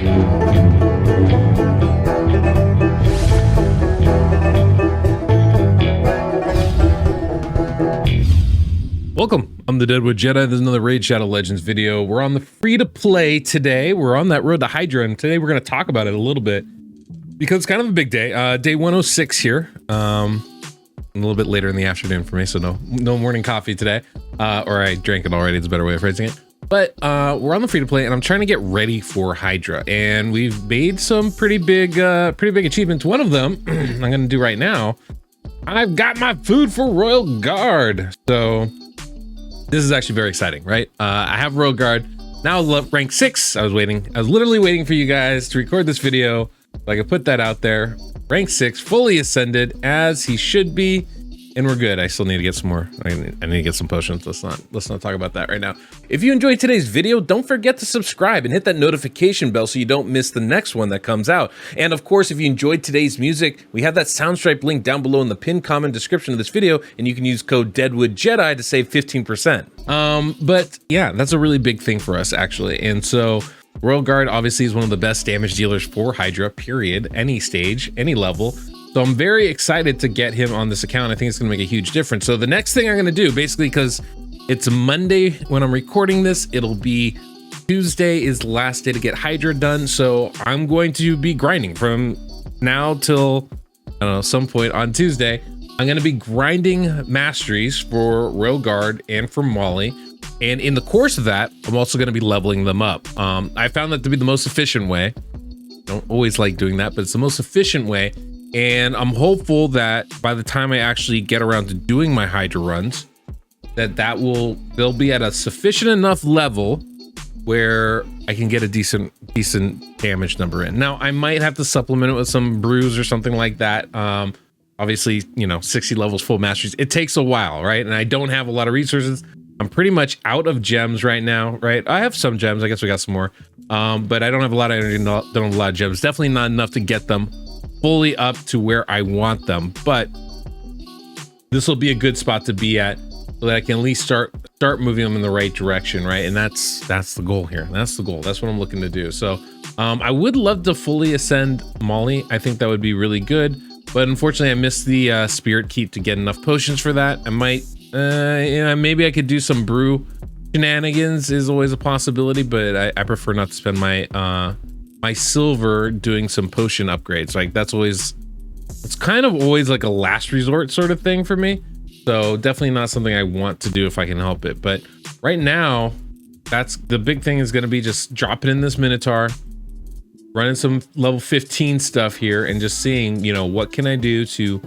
Welcome, I'm the DeadwoodJedi. There's another Raid Shadow Legends video. We're on the free-to-play today. We're on that road to Hydra, and today we're going to talk about it a little bit because it's kind of a big day. Day 106 here. A little bit later in the afternoon for me, so no morning coffee today. Or I drank it already, it's a better way of phrasing it. But we're on the free-to-play, and I'm trying to get ready for Hydra, and we've made some pretty big achievements. One of them I'm going to do right now. I've got my food for Royal Guard, so this is actually very exciting, right? I have Royal Guard now, rank 6. I was literally waiting for you guys to record this video so I could put that out there. Rank 6, fully ascended as he should be, and we're good. I still need to get some more. I need to get some potions. Let's not talk about that right now. If you enjoyed today's video, don't forget to subscribe and hit that notification bell so you don't miss the next one that comes out. And of course, if you enjoyed today's music, we have that SoundStripe link down below in the pinned comment description of this video, and you can use code DeadwoodJedi to save 15%. But yeah, that's a really big thing for us actually. And so Royal Guard obviously is one of the best damage dealers for Hydra, period, any stage, any level. So I'm very excited to get him on this account. I think it's gonna make a huge difference. So the next thing I'm gonna do, basically, because it's Monday when I'm recording this, it'll be Tuesday is the last day to get Hydra done. So I'm going to be grinding from now till, I don't know, some point on Tuesday. I'm gonna be grinding masteries for Royal Guard and for Molly. And in the course of that, I'm also gonna be leveling them up. I found that to be the most efficient way. Don't always like doing that, but it's the most efficient way. And I'm hopeful that by the time I actually get around to doing my Hydra runs, they'll be at a sufficient enough level where I can get a decent damage number in. Now, I might have to supplement it with some brews or something like that. Obviously, 60 levels full masteries. It takes a while, right? And I don't have a lot of resources. I'm pretty much out of gems right now, right? I have some gems. I guess we got some more. But I don't have a lot of energy, don't have a lot of gems. Definitely not enough to get them fully up to where I want them, but this will be a good spot to be at so that I can at least start moving them in the right direction, right? And that's the goal here. That's the goal. That's what I'm looking to do. So I would love to fully ascend Molly. I think that would be really good, but unfortunately I missed the spirit keep to get enough potions for that. I might maybe I could do some brew shenanigans is always a possibility, but I prefer not to spend my silver doing some potion upgrades. Like it's kind of always like a last resort sort of thing for me. So definitely not something I want to do if I can help it. But right now, that's the big thing is going to be just dropping in this Minotaur, running some level 15 stuff here and just seeing, what can I do to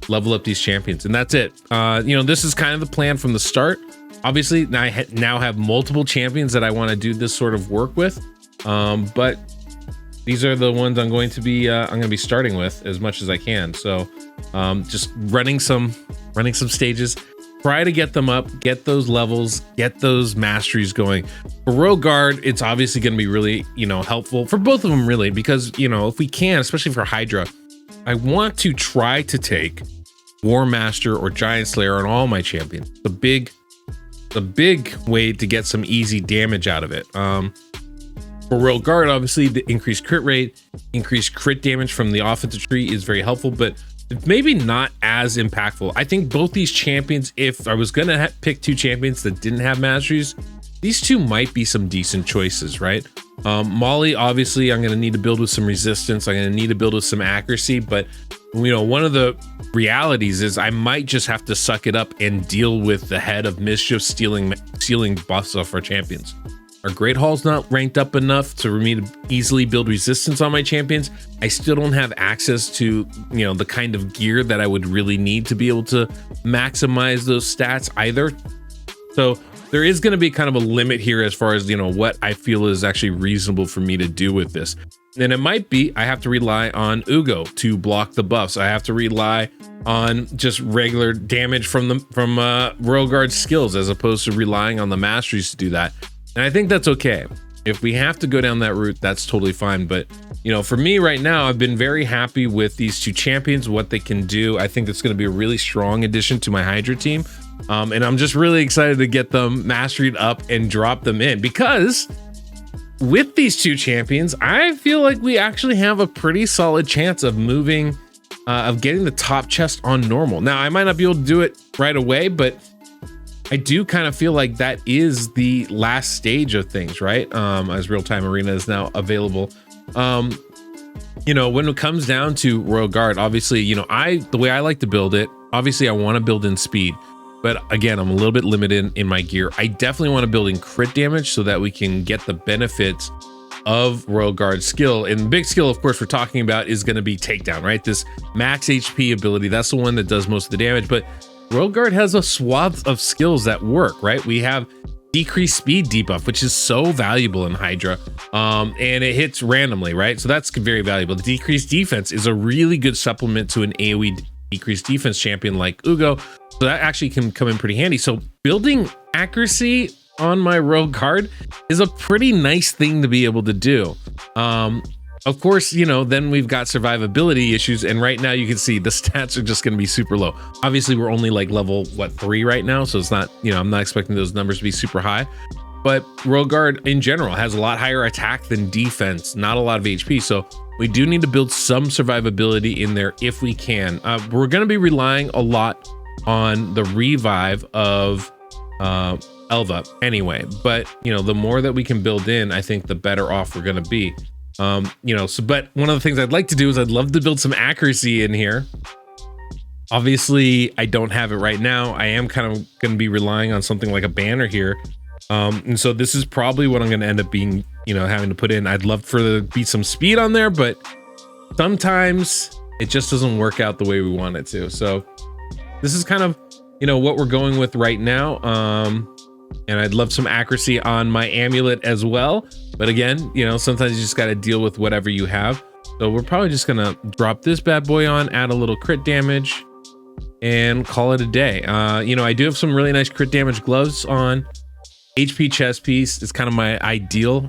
level up these champions? And that's it. This is kind of the plan from the start. Obviously, I now have multiple champions that I want to do this sort of work with. But these are the ones I'm going to be starting with as much as I can. So just running some stages, try to get them up, get those levels, get those masteries going. For Royal Guard, it's obviously going to be really, helpful for both of them really, because, if we can, especially for Hydra, I want to try to take War Master or Giant Slayer on all my champions. The big way to get some easy damage out of it. For Royal Guard, obviously, the increased crit rate, increased crit damage from the offensive tree is very helpful, but maybe not as impactful. I think both these champions, if I was going to pick two champions that didn't have masteries, these two might be some decent choices, right? Molly, obviously, I'm going to need to build with some resistance. I'm going to need to build with some accuracy, but one of the realities is I might just have to suck it up and deal with the Head of Mischief stealing buffs off our champions. Our Great Hall's not ranked up enough for me to easily build resistance on my champions. I still don't have access to, the kind of gear that I would really need to be able to maximize those stats either. So there is going to be kind of a limit here as far as, what I feel is actually reasonable for me to do with this. And it might be I have to rely on Ugo to block the buffs. I have to rely on just regular damage from Royal Guard skills as opposed to relying on the masteries to do that. And I think that's okay. If we have to go down that route, that's totally fine. But, for me right now, I've been very happy with these two champions, what they can do. I think it's going to be a really strong addition to my Hydra team. And I'm just really excited to get them masteried up and drop them in because with these two champions, I feel like we actually have a pretty solid chance of moving, of getting the top chest on normal. Now, I might not be able to do it right away, but I do kind of feel like that is the last stage of things, right? As real-time arena is now available. You know, when it comes down to Royal Guard, obviously, you know, the way I like to build it, obviously I want to build in speed, but again, I'm a little bit limited in my gear. I definitely want to build in crit damage so that we can get the benefits of Royal Guard skill. And the big skill, of course, we're talking about is going to be takedown, right? This max HP ability, that's the one that does most of the damage, but Royal Guard has a swath of skills that work, right? We have decreased speed debuff, which is so valuable in Hydra, and it hits randomly, right? So that's very valuable. The decreased defense is a really good supplement to an AoE decreased defense champion like Ugo, so that actually can come in pretty handy. So building accuracy on my Royal Guard is a pretty nice thing to be able to do. Of course, you know, then we've got survivability issues, and right now you can see the stats are just going to be super low. Obviously, we're only like level, what, 3 right now, so it's not, you know, I'm not expecting those numbers to be super high. But Royal Guard in general has a lot higher attack than defense, not a lot of HP, so we do need to build some survivability in there if we can. We're going to be relying a lot on the revive of Elva anyway, but, you know, the more that we can build in, I think the better off we're going to be. You know, so, but one of the things I'd like to do is I'd love to build some accuracy in here. Obviously, I don't have it right now. I am kind of going to be relying on something like a banner here. And so this is probably what I'm going to end up being, you know, having to put in. I'd love for there to be some speed on there, but sometimes it just doesn't work out the way we want it to. So this is kind of, you know, what we're going with right now. And I'd love some accuracy on my amulet as well. But again, you know, sometimes you just got to deal with whatever you have. So we're probably just going to drop this bad boy on, add a little crit damage, and call it a day. You know, I do have some really nice crit damage gloves on. HP chest piece is kind of my ideal.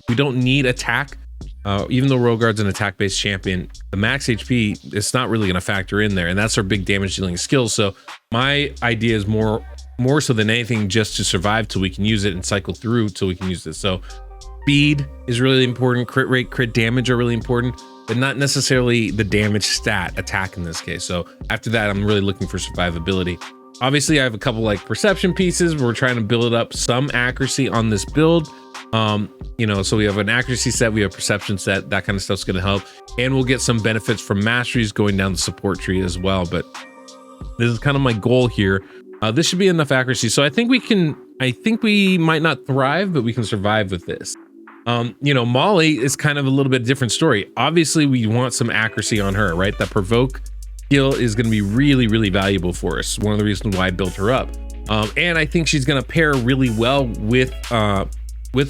We don't need attack. Even though Royal Guard's an attack-based champion, the max HP, it's not really going to factor in there. And that's our big damage dealing skill. So my idea is more so than anything just to survive till we can use it and cycle through till we can use it. So speed is really important. Crit rate, crit damage are really important, but not necessarily the damage stat attack in this case. So after that, I'm really looking for survivability. Obviously, I have a couple like perception pieces. We're trying to build up some accuracy on this build. You know, so we have an accuracy set, we have a perception set, that kind of stuff's going to help. And we'll get some benefits from masteries going down the support tree as well. But this is kind of my goal here. This should be enough accuracy. So I think we might not thrive, but we can survive with this. You know, Molly is kind of a little bit different story. Obviously, we want some accuracy on her, right? That provoke skill is going to be really, really valuable for us. One of the reasons why I built her up. And I think she's going to pair really well with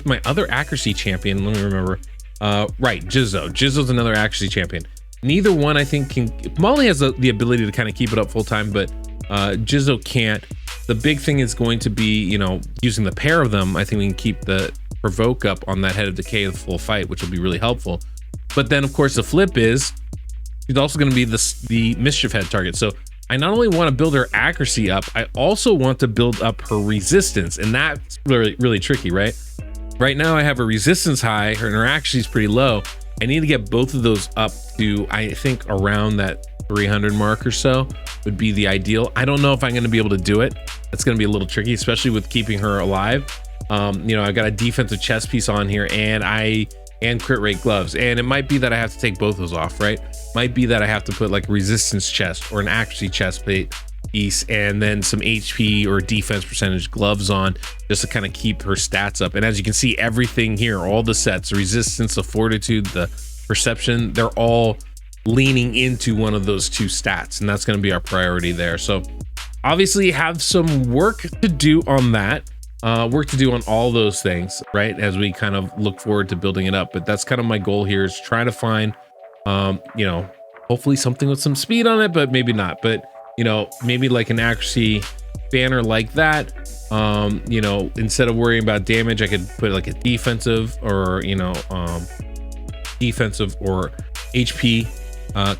my other accuracy champion. Let me remember. Right, Jizzo. Jizzo's another accuracy champion. Neither one, I think, can. Molly has the ability to kind of keep it up full time, but Jizzo can't. The big thing is going to be, you know, using the pair of them. I think we can keep the provoke up on that head of decay of the full fight, which will be really helpful. But then, of course, the flip is she's also going to be the mischief head target. So I not only want to build her accuracy up, I also want to build up her resistance, and that's really, really tricky, right? Right now I have her resistance high, her accuracy is pretty low. I need to get both of those up to, I think, around that 300 mark or so would be the ideal. I don't know if I'm going to be able to do it. It's going to be a little tricky, especially with keeping her alive. You know, I got a defensive chest piece on here and crit rate gloves, and it might be that I have to take both those off, right? Might be that I have to put like resistance chest or an accuracy chest piece and then some HP or defense percentage gloves on just to kind of keep her stats up. And as you can see, everything here, all the sets, the resistance, the fortitude, the perception, they're all leaning into one of those two stats, and that's going to be our priority there. So obviously have some work to do on that. Work to do on all those things, right, as we kind of look forward to building it up. But that's kind of my goal here, is trying to find you know, hopefully something with some speed on it, but maybe not. But you know, maybe like an accuracy banner like that. You know, instead of worrying about damage, I could put like a defensive or, you know, defensive or HP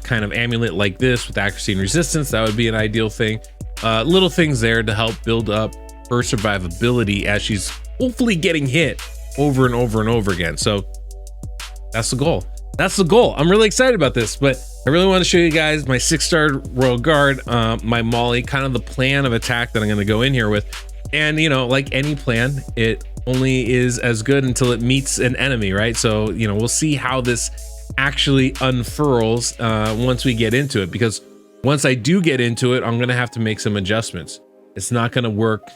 kind of amulet like this with accuracy and resistance. That would be an ideal thing. Little things there to help build up her survivability as she's hopefully getting hit over and over and over again. So that's the goal. That's the goal. I'm really excited about this, but I really want to show you guys my 6-star Royal Guard, my Molly, kind of the plan of attack that I'm going to go in here with. And, you know, like any plan, it only is as good until it meets an enemy, right? So, you know, we'll see how this actually unfurls once we get into it, because once I do get into it, I'm going to have to make some adjustments. It's not going to work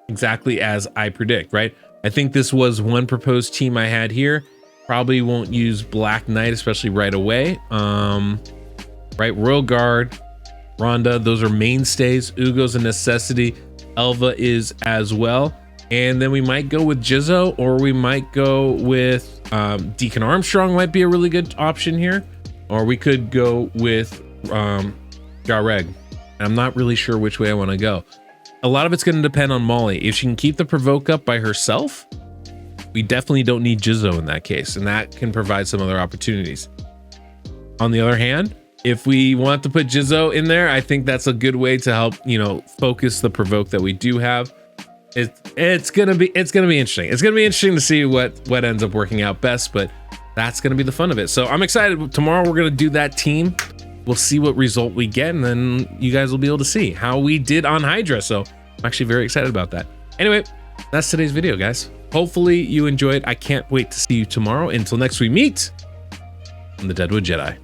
exactly as I predict, right? I think this was one proposed team I had here. Probably won't use Black Knight, especially right away. Right, Royal Guard, Rhonda, those are mainstays. Ugo's a necessity. Elva is as well. And then we might go with Jizzo, or we might go with Deacon Armstrong might be a really good option here. Or we could go with Jareg. I'm not really sure which way I want to go. A lot of it's going to depend on Molly. If she can keep the provoke up by herself, we definitely don't need Jizzo in that case, and that can provide some other opportunities. On the other hand, if we want to put Jizzo in there, I think that's a good way to help, you know, focus the provoke that we do have. It's gonna be interesting. It's gonna be interesting to see what ends up working out best, but that's gonna be the fun of it. So I'm excited. Tomorrow we're gonna do that team. We'll see what result we get, and then you guys will be able to see how we did on Hydra. So I'm actually very excited about that. Anyway, that's today's video, guys. Hopefully you enjoyed. I can't wait to see you tomorrow. Until next we meet on the Deadwood Jedi.